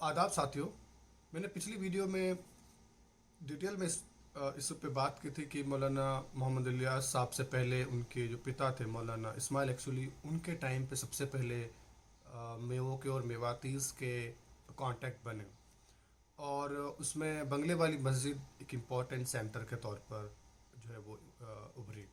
आदाब साथियों। मैंने पिछली वीडियो में डिटेल में इस पे बात की थी कि मौलाना मोहम्मद इलियास साहब से पहले उनके जो पिता थे मौलाना इस्माइल, एक्चुअली उनके टाइम पे सबसे पहले मेवों के और मेवातीज़ के कांटेक्ट बने, और उसमें बंगले वाली मस्जिद एक इम्पॉर्टेंट सेंटर के तौर पर जो है वो उभरी।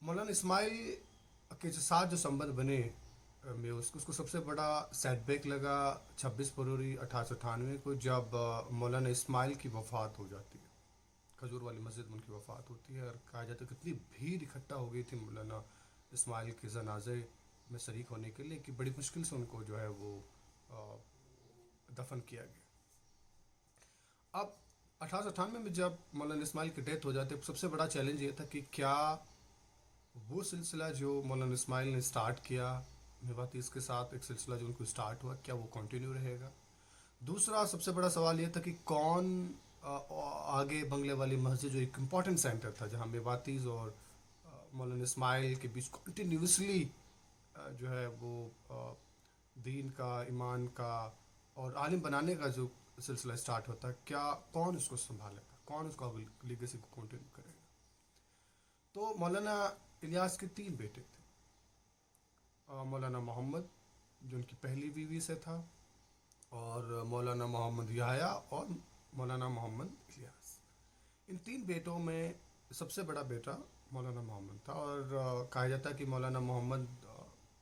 मौलाना इस्माइल के साथ जो संबंध बने में उसको सबसे बड़ा सेटबैक लगा 26 फरवरी 1898 को, जब मौलाना इस्माइल की वफ़ात हो जाती है। खजूर वाली मस्जिद में उनकी वफ़ात होती है और कहा जाता है कितनी भीड़ इकट्ठा हो गई थी मौलाना इस्माइल के जनाजे में शरीक होने के लिए कि बड़ी मुश्किल से उनको जो है वो दफन किया गया। अब 1898 में जब मौलाना इस्माइल की डेथ हो जाती है, सबसे बड़ा चैलेंज ये था कि क्या वो सिलसिला जो मौलाना इस्माइल ने स्टार्ट किया मेवातीज़ के साथ, एक सिलसिला जो उनको स्टार्ट हुआ, क्या वो कंटिन्यू रहेगा। दूसरा सबसे बड़ा सवाल ये था कि कौन आगे बंगले वाली मस्जिद जो एक इम्पॉर्टेंट सेंटर था जहाँ मेवातीज़ और मौलाना इस्माइल के बीच कंटिन्यूसली जो है वो दीन का, ईमान का और आलिम बनाने का जो सिलसिला स्टार्ट होता है, क्या कौन उसको संभालेगा, कौन उसका लीगेसी को कंटिन्यू करेगा। तो मौलाना इलियास के 3 बेटे थे। मौलाना मोहम्मद जो उनकी पहली बीवी से था, और मौलाना मोहम्मद याहया और मौलाना मोहम्मद इलियास। इन 3 बेटों में सबसे बड़ा बेटा मौलाना मोहम्मद था, और कहा जाता है कि मौलाना मोहम्मद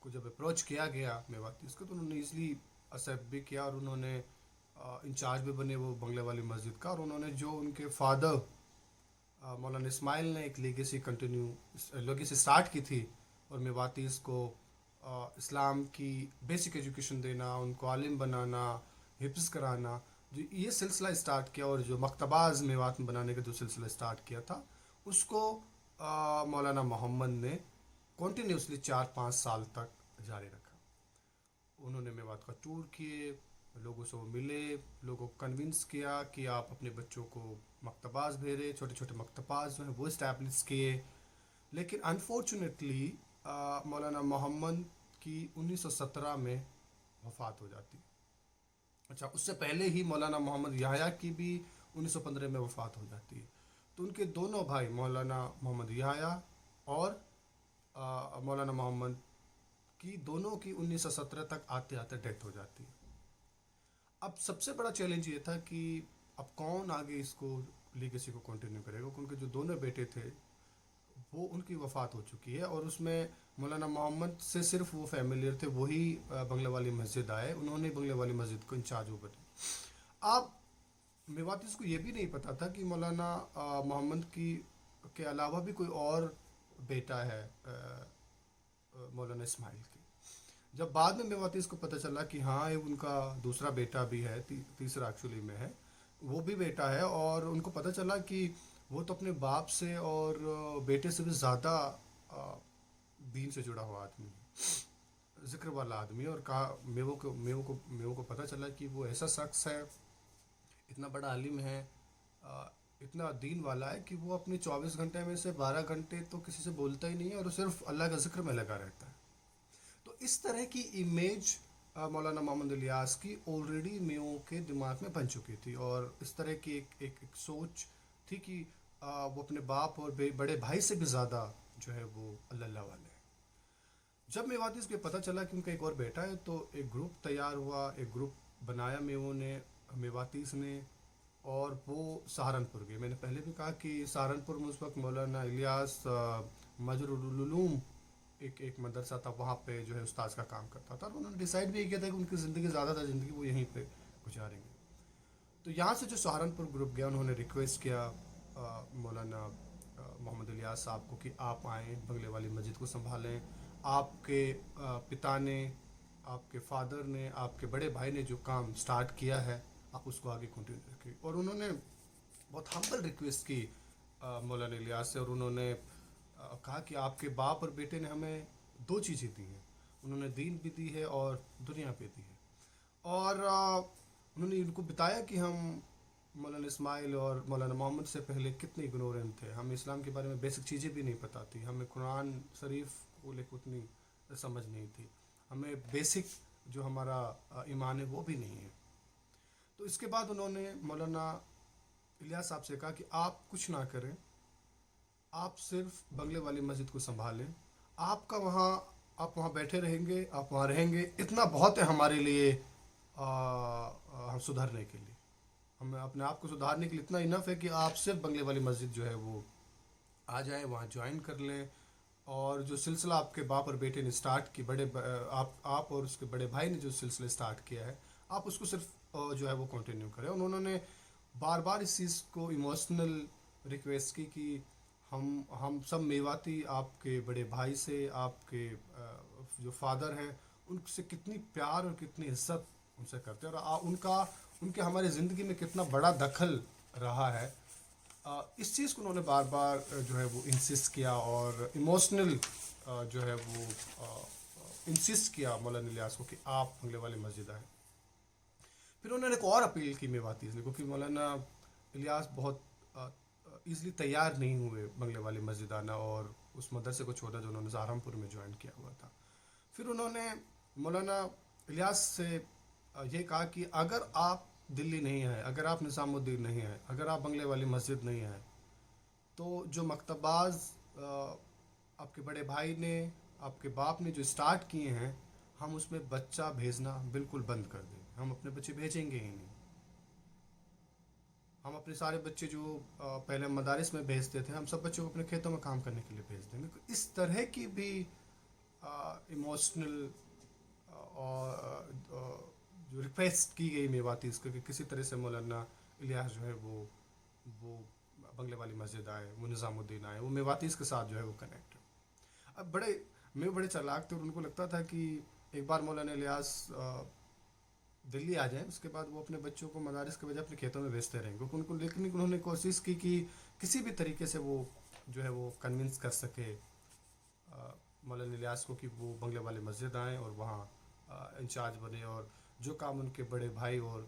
को जब अप्रोच किया गया मेवातीज़ को तो उन्होंने ईज़िली एक्सेप्ट भी किया, और उन्होंने इंचार्ज भी बने वो बंगले वाली मस्जिद का। और उन्होंने जो उनके फादर मौलाना इस्माइल ने एक लेगेसी स्टार्ट की थी, और मेवातीज़ को इस्लाम की बेसिक एजुकेशन देना, उनको आलिम बनाना, हिफ्ज़ कराना, जो ये सिलसिला स्टार्ट किया, और जो मकतबाज मेवात में बनाने का जो सिलसिला स्टार्ट किया था, उसको मौलाना मोहम्मद ने कंटिन्यूसली 4-5 साल तक जारी रखा। उन्होंने मेवात का टूर किए, लोगों से वो मिले, लोगों को कन्विंस किया कि आप अपने बच्चों को मकतबाज भेजें, छोटे छोटे मकतबाज जो हैं वो इस्टेब्लिश किए। लेकिन अनफॉर्चुनेटली मौलाना मोहम्मद की 1917 में वफ़ात हो जाती है। अच्छा, उससे पहले ही मौलाना मोहम्मद याहया की भी 1915 में वफ़ात हो जाती है। तो उनके दोनों भाई मौलाना मोहम्मद याहया और मौलाना मोहम्मद की दोनों की 1917 तक आते आते डेथ हो जाती है। अब सबसे बड़ा चैलेंज ये था कि अब कौन आगे इसको लीगेसी को कंटिन्यू करेगा, क्योंकि जो दोनों बेटे थे वो उनकी वफ़ात हो चुकी है, और उसमें मौलाना मोहम्मद से सिर्फ वो फैमिलियर थे, वही बंगले वाली मस्जिद आए, उन्होंने बंगले वाली मस्जिद को इंचार्ज वो बने। अब मेवातीज़ को ये भी नहीं पता था कि मौलाना मोहम्मद की के अलावा भी कोई और बेटा है मौलाना इस्माइल की। जब बाद में मेवातीज़ को पता चला कि हाँ ये उनका दूसरा बेटा भी है, तीसरा एक्चुअली में है, वो भी बेटा है, और उनको पता चला कि वो तो अपने बाप से और बेटे से भी ज़्यादा दीन से जुड़ा हुआ आदमी है, ज़िक्र वाला आदमी है। और कहा मेवों को पता चला कि वो ऐसा शख्स है, इतना बड़ा आलिम है, इतना दीन वाला है कि वो अपने 24 घंटे में से 12 घंटे तो किसी से बोलता ही नहीं है, और सिर्फ अल्लाह का ज़िक्र में लगा रहता है। तो इस तरह की इमेज मौलाना मोहम्मद इलियास की ऑलरेडी मेवों के दिमाग में बन चुकी थी, और इस तरह की एक सोच थी कि वो अपने बाप और बड़े भाई से भी ज़्यादा जो है वो अल्लाह वाले हैं। जब मेवातीज़ को पता चला कि उनका एक और बेटा है, तो एक ग्रुप तैयार हुआ, एक ग्रुप बनाया मेवों ने, मेवातीज़ ने, और वो सहारनपुर गए। मैंने पहले भी कहा कि सहारनपुर में उस वक्त मौलाना इलियास मजरुल उलूम एक मदरसा था, वहाँ पे जो है उस्ताद का काम करता था, और उन्होंने डिसाइड भी किया था कि उनकी ज़िंदगी ज़्यादातर ज़िंदगी वो यहीं पे गुजारेंगे। तो यहाँ से जो सहारनपुर ग्रुप गया, उन्होंने रिक्वेस्ट किया मौलाना मोहम्मद इलियास साहब को कि आप आएँ, बंगले वाली मस्जिद को संभालें। आपके पिता ने, आपके फादर ने, आपके बड़े भाई ने जो काम स्टार्ट किया है, आप उसको आगे कंटिन्यू रखें। और उन्होंने बहुत हम्बल रिक्वेस्ट की मौलाना इलियास से, और उन्होंने कहा कि आपके बाप और बेटे ने हमें 2 चीज़ें दी हैं, उन्होंने दीन भी दी है और दुनिया भी दी है। और उन्होंने इनको बताया कि हम मौलाना इस्माइल और मौलाना मोहम्मद से पहले कितने इग्नोरेंट थे, हमें इस्लाम के बारे में बेसिक चीज़ें भी नहीं पता थी, हमें कुरान शरीफ को लेकर उतनी समझ नहीं थी, हमें बेसिक جو ہمارا ایمان ہے وہ بھی نہیں ہے. تو اس کے بعد انہوں نے مولانا الیاس صاحب سے کہا کہ آپ کچھ نہ کریں، آپ صرف بنگلے والی مسجد کو سنبھالیں. آپ کا وہاں آپ وہاں بیٹھے رہیں گے، آپ وہاں رہیں گے، اتنا بہت ہے ہمارے لیے ہم سدھرنے کے لیے. ہمیں اپنے آپ کو سدھارنے کے لیے اتنا انف ہے کہ آپ صرف بنگلے والی مسجد جو ہے وہ آ جائیں، وہاں جوائن کر لیں. اور جو سلسلہ آپ کے باپ اور بیٹے نے اسٹارٹ کی، آپ اور اس کے بڑے بھائی نے جو سلسلہ اسٹارٹ کیا ہے، آپ اس کو صرف جو ہے وہ کنٹینیو کریں. انہوں نے بار بار اس چیز کو ایموشنل ریکویسٹ کی کہ ہم سب میواتی آپ کے بڑے بھائی سے، آپ کے جو فادر ہیں ان سے کتنی پیار اور کتنی عزت ان سے کرتے ہیں، اور ان کے ہماری زندگی میں کتنا بڑا دخل رہا ہے. اس چیز کو انہوں نے بار بار جو ہے وہ انسسٹ کیا، اور ایموشنل جو ہے وہ انسسٹ کیا مولانا الیاس کو کہ آپ بنگلے والی مسجد آئیں. پھر انہوں نے ایک اور اپیل کی میواتیز نے، کیونکہ مولانا الیاس بہت ایزلی تیار نہیں ہوئے بنگلے والی مسجد آنا اور اس مدرسے کو چھوڑنا جو انہوں نے سہارنپور میں جوائن کیا ہوا تھا. پھر انہوں نے مولانا الیاس سے یہ کہا کہ اگر آپ دلی نہیں آئے، اگر آپ نظام الدین نہیں آئے، اگر آپ بنگلے والی مسجد نہیں آئے، تو جو مکتباز آپ کے بڑے بھائی نے، آپ کے باپ نے جو اسٹارٹ کیے ہیں، ہم اس میں بچہ بھیجنا بالکل بند کر دیں. ہم اپنے بچے بھیجیں گے ہی نہیں. ہم اپنے سارے بچے جو پہلے مدارس میں بھیجتے تھے، ہم سب بچوں کو اپنے کھیتوں میں کام کرنے کے لیے بھیج دیں گے. اس طرح کی بھی ایموشنل اور جو ریکویسٹ کی گئی میواتی اس کو کہ کسی طرح سے مولانا الیاس جو ہے وہ بنگلے والی مسجد آئے، وہ نظام الدین آئے، وہ میواتیز کے ساتھ جو ہے وہ کنیکٹ. اب بڑے چالاک تھے، اور ان کو لگتا تھا کہ ایک بار مولانا الیاس دلی آ جائیں، اس کے بعد وہ اپنے بچوں کو مدارس کے بجائے اپنے کھیتوں میں بھیجتے رہیں گے. لیکن انہوں نے کوشش کی کہ کسی بھی طریقے سے وہ جو ہے وہ کنونس کر سکے مولانا الیاس کو کہ وہ بنگلے والی مسجد آئیں اور وہاں انچارج بنے، اور جو کام ان کے بڑے بھائی اور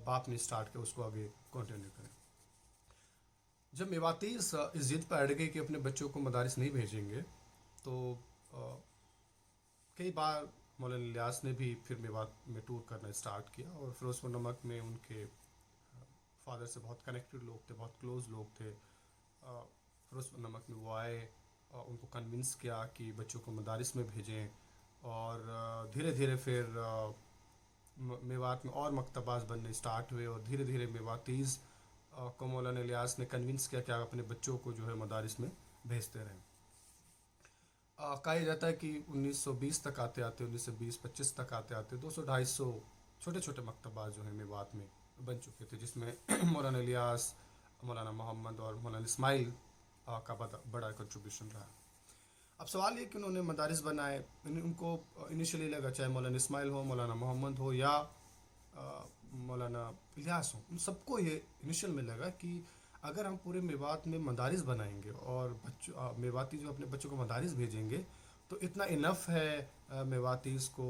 باپ نے اسٹارٹ کیا اس کو آگے کنٹینیو کریں. جب میواتیز اس ضد پر اڑ گئے کہ اپنے بچوں کو مدارس نہیں بھیجیں گے، تو کئی بار مولانا الیاس نے بھی پھر میوات میں ٹور کرنا اسٹارٹ کیا، اور فیروز پور نمک میں ان کے فادر سے بہت کنیکٹڈ لوگ تھے، بہت کلوز لوگ تھے. فیروز پور نمک میں وہ آئے، ان کو کنونس کیا کہ بچوں کو مدارس میں بھیجیں، اور دھیرے دھیرے پھر میوات میں اور مکتباز بننے اسٹارٹ ہوئے، اور دھیرے دھیرے میواتیز کو مولانا الیاس نے کنونس کیا کہ آپ اپنے بچوں کو جو ہے مدارس میں بھیجتے رہیں. کہا جاتا ہے کہ 1920 تک آتے آتے 1920-25 تک آتے آتے 200-250 چھوٹے چھوٹے مکتبات جو ہیں میوات میں بن چکے تھے، جس میں مولانا الیاس، مولانا محمد اور مولانا اسماعیل کا بڑا کنٹریبیوشن رہا. اب سوال یہ کہ انہوں نے مدارس بنائے، ان کو انیشلی لگا چاہے مولانا اسماعیل ہو، مولانا محمد ہو، یا مولانا الیاس ہوں، ان سب کو یہ انیشل میں لگا کہ اگر ہم پورے میوات میں مدارس بنائیں گے اور میواتی جو اپنے بچوں کو مدارس بھیجیں گے، تو اتنا انف ہے میواتیز کو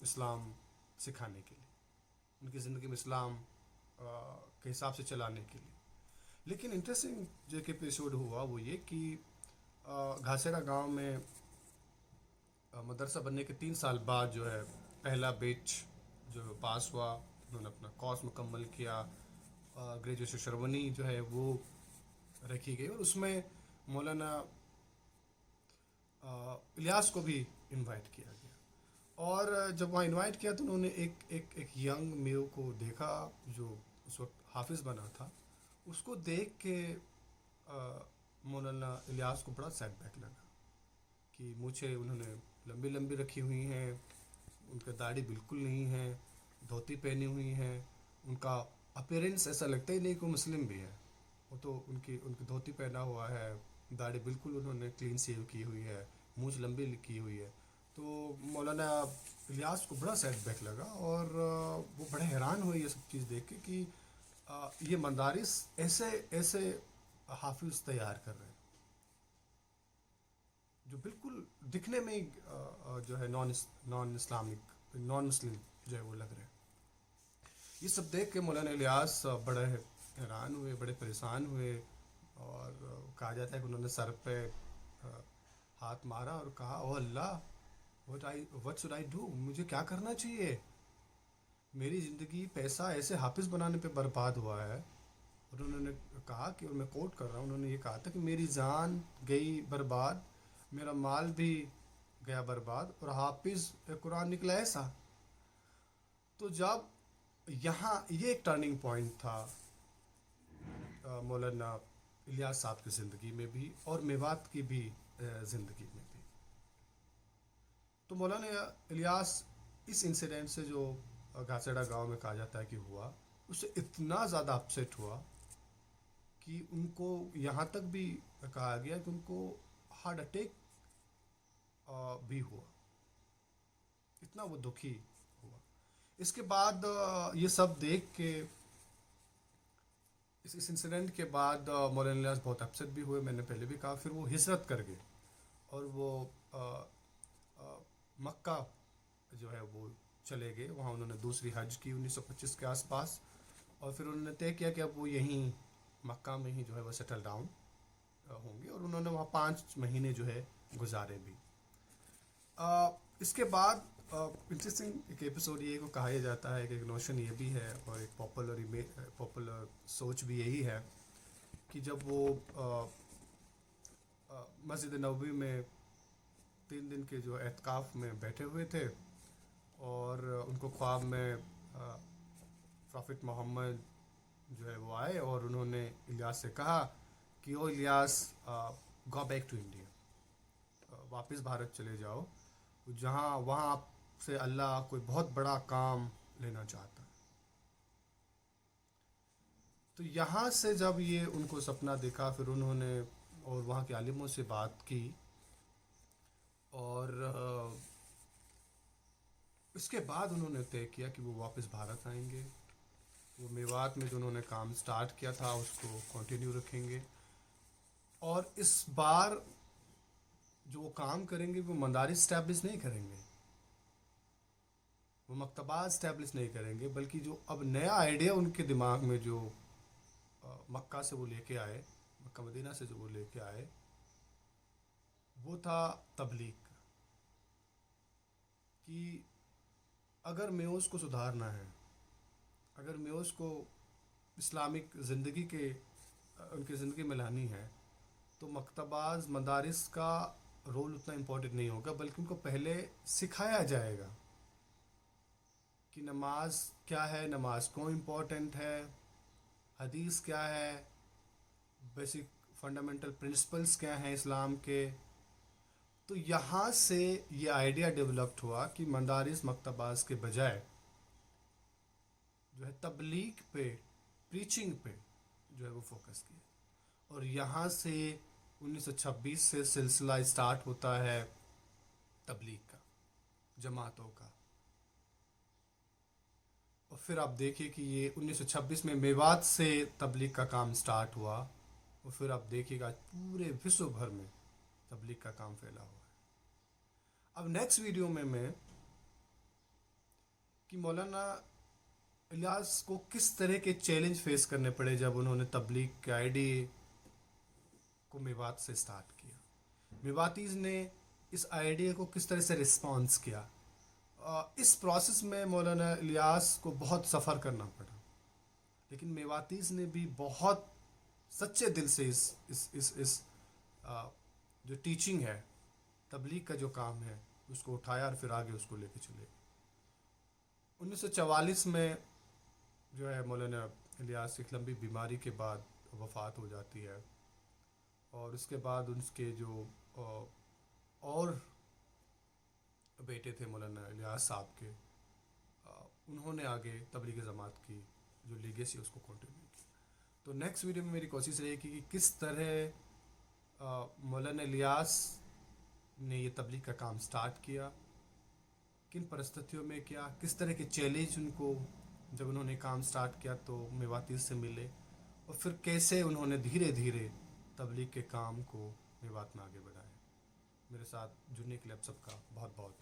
اسلام سکھانے کے لیے، ان کی زندگی میں اسلام کے حساب سے چلانے کے لیے. لیکن انٹرسٹنگ جو کہ ایپیسوڈ ہوا وہ یہ کہ گھاسیرا گاؤں میں مدرسہ بننے کے 3 سال بعد جو ہے پہلا بیچ جو پاس ہوا، انہوں نے اپنا کورس مکمل کیا، گریجویشن سرمنی جو ہے وہ رکھی گئی، اور اس میں مولانا الیاس کو بھی انوائٹ کیا گیا. اور جب وہاں انوائٹ کیا تو انہوں نے ایک ینگ میو کو دیکھا جو اس وقت حافظ بنا تھا. اس کو دیکھ کے مولانا الیاس کو بڑا سیٹ بیک لگا کہ مجھے انہوں نے لمبی لمبی رکھی ہوئی ہیں، ان کا داڑھی بالکل نہیں ہے، دھوتی پہنی ہوئی ہیں، ان کا اپیرنس ایسا لگتا ہی نہیں کہ وہ مسلم بھی ہے. وہ تو ان کی دھوتی پہنا ہوا ہے، داڑھی بالکل انہوں نے کلین سیو کی ہوئی ہے، مونچھ لمبی کی ہوئی ہے. تو مولانا الیاس کو بڑا سیٹ بیک لگا، اور وہ بڑے حیران ہوئے یہ سب چیز دیکھ کے کہ یہ مدارس ایسے حافظ تیار کر رہے ہیں جو بالکل دکھنے میں جو ہے نان اسلامک، نان مسلم جو ہے وہ لگ رہے ہیں. یہ سب دیکھ کے مولانا الیاس بڑے حیران ہوئے، بڑے پریشان ہوئے، اور کہا جاتا ہے کہ انہوں نے سر پہ ہاتھ مارا اور کہا او اللہ، व्हाट शुड आई डू, मुझे क्या करना चाहिए। मेरी ज़िंदगी पैसा ऐसे हाफिज़ बनाने पे बर्बाद हुआ है। और उन्होंने कहा कि, और मैं कोट कर रहा हूँ, उन्होंने ये कहा था कि मेरी जान गई बर्बाद, मेरा माल भी गया बर्बाद, और हाफिज़ कुरान निकला ऐसा। तो जब यहाँ ये एक टर्निंग पॉइंट था मौलाना इलियास साहब की ज़िंदगी में भी और मेवात की भी ज़िंदगी में भी। तो मौलाना इलियास इस इंसिडेंट से जो घासेड़ा गांव में कहा जाता है कि हुआ, उससे इतना ज़्यादा अपसेट हुआ कि उनको यहाँ तक भी कहा गया कि उनको हार्ट अटैक भी हुआ, इतना वो दुखी हुआ। इसके बाद ये सब देख के, इस इंसिडेंट के बाद मौलाना इलियास बहुत अपसेट भी हुए, मैंने पहले भी कहा। फिर वो हिजरत कर गए और वो मक्का जो है वो चले गए। वहाँ उन्होंने दूसरी हज की 1925 के आसपास, और फिर उन्होंने तय किया कि अब वो यहीं मक्का में ही जो है वो सेटल डाउन होंगे, और उन्होंने वहाँ 5 महीने जो है गुजारे भी। इसके बाद इंटरेस्टिंग एक एपिसोड ये को कहा जाता है कि एक नोशन ये भी है, और एक पॉपुलर सोच भी यही है कि जब वो मस्जिद नबवी में 3 दिन के जो एतकाफ़ में बैठे हुए थे, और उनको ख्वाब में प्रॉफिट मोहम्मद जो है वो आए, और उन्होंने इलियास से कहा कि ओ Ilyas, go back to India, वापस भारत चले जाओ, जहाँ वहाँ आपसे अल्लाह कोई बहुत बड़ा काम लेना चाहता है। तो यहाँ से जब ये उनको सपना देखा, फिर उन्होंने और वहाँ के आलिमों से बात की, और इसके बाद उन्होंने तय किया कि वो वापस भारत आएंगे। वो मेवात में जो उन्होंने काम स्टार्ट किया था उसको कंटिन्यू रखेंगे, और इस बार जो वो काम करेंगे वो मदारिस इस्टेब्लिश नहीं करेंगे, वो मकतबा इस्टेब्लिश नहीं करेंगे, बल्कि जो अब नया आइडिया उनके दिमाग में जो मक्का से वो लेके आए, मक्का मदीना से जो वो लेके आए, वो था तबलीग का। कि अगर मेयोज़ को सुधारना है, अगर मेयोज़ को इस्लामिक ज़िंदगी के उनकी ज़िंदगी में लानी है, तो मकतबाज मदारिस का रोल उतना इम्पोर्टेंट नहीं होगा, बल्कि उनको पहले सिखाया जाएगा कि नमाज क्या है, नमाज क्यों इम्पोर्टेंट है, हदीस क्या है, बेसिक फंडामेंटल प्रिंसिपल्स क्या हैं इस्लाम के। तो यहाँ से ये आइडिया डेवलप्ड हुआ कि मदारिस मकतबाज के बजाय जो है तबलीग पे, प्रीचिंग पे जो है वो फोकस किया। और यहाँ से 1926 से सिलसिला स्टार्ट होता है तबलीग का, जमातों का। और फिर आप देखिए कि ये 1926 में मेवात से तबलीग का काम स्टार्ट हुआ, और फिर आप देखिएगा पूरे विश्व भर में तबलीग का काम फैला हुआ है। अब नेक्स्ट वीडियो में मैं कि मौलाना इलियास को किस तरह के चैलेंज फेस करने पड़े जब उन्होंने तबलीग के आइडिया को मेवात से स्टार्ट किया, मेवातीज़ ने इस आइडिया को किस तरह से रिस्पॉन्स किया। इस प्रोसेस में मौलाना इलियास को बहुत सफ़र करना पड़ा, लेकिन मेवातीज़ ने भी बहुत सच्चे दिल से इस जो टीचिंग है, तबलीग का जो काम है, उसको उठाया और फिर आगे उसको लेके चले। 1944 में जो है मौलाना इलियास एक लंबी बीमारी के बाद वफ़ात हो जाती है, और उसके बाद उनके जो और बेटे थे मौलाना इलियास साहब के, उन्होंने आगे तबलीग जमात की जो लीगेसी उसको कंटिन्यू की। तो नेक्स्ट वीडियो में मेरी कोशिश रहेगी कि किस तरह मौलाना इलियास ने ये तबलीग का काम स्टार्ट किया, किन परिस्थितियों में किया, किस तरह के चैलेंज उनको जब उन्होंने काम स्टार्ट किया तो मेवातीज़ से मिले, और फिर कैसे उन्होंने धीरे धीरे तबलीग के काम को मेवात में आगे बढ़ाया। मेरे साथ जुड़ने के लिए आप सबका बहुत बहुत